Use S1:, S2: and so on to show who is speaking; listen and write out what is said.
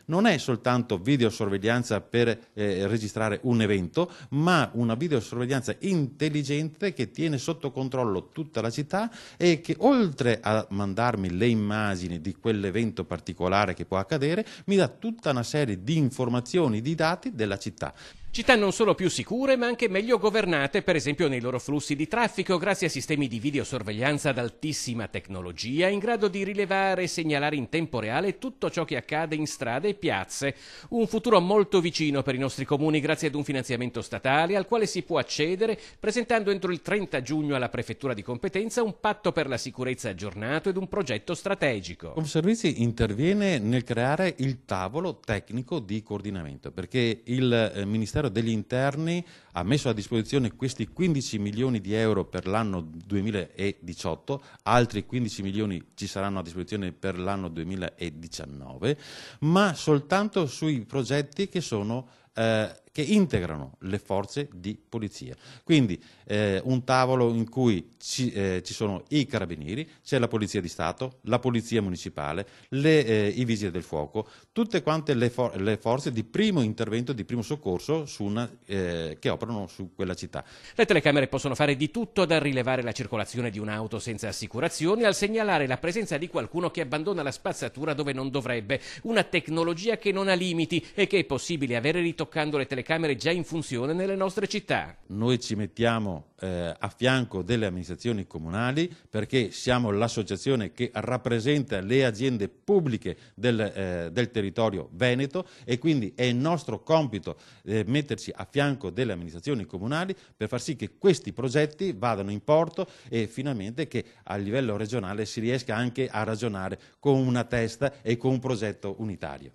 S1: Non è soltanto videosorveglianza per registrare un evento, ma una videosorveglianza intelligente che tiene sotto controllo tutta la città e che, oltre a mandarmi le immagini di quell'evento particolare che può accadere, mi dà tutta una serie di informazioni, di dati della città.
S2: Città non solo più sicure, ma anche meglio governate, per esempio nei loro flussi di traffico, grazie a sistemi di videosorveglianza ad altissima tecnologia, in grado di rilevare e segnalare in tempo reale tutto ciò che accade in strade e piazze. Un futuro molto vicino per i nostri comuni, grazie ad un finanziamento statale al quale si può accedere presentando entro il 30 giugno alla prefettura di competenza un patto per la sicurezza aggiornato ed un progetto strategico.
S1: Confservizi interviene nel creare il tavolo tecnico di coordinamento, perché il Ministero degli Interni ha messo a disposizione questi 15 milioni di euro per l'anno 2018, altri 15 milioni ci saranno a disposizione per l'anno 2019, ma soltanto sui progetti che integrano le forze di polizia. Quindi un tavolo in cui ci sono i carabinieri, c'è la polizia di Stato, la polizia municipale, i vigili del fuoco, tutte quante le forze di primo intervento, di primo soccorso che operano su quella città.
S2: Le telecamere possono fare di tutto, dal rilevare la circolazione di un'auto senza assicurazioni al segnalare la presenza di qualcuno che abbandona la spazzatura dove non dovrebbe. Una tecnologia che non ha limiti e che è possibile avere ritoccando le telecamere già in funzione nelle nostre città.
S1: Noi ci mettiamo a fianco delle amministrazioni comunali perché siamo l'associazione che rappresenta le aziende pubbliche del territorio veneto e quindi è il nostro compito metterci a fianco delle amministrazioni comunali per far sì che questi progetti vadano in porto e finalmente che a livello regionale si riesca anche a ragionare con una testa e con un progetto unitario.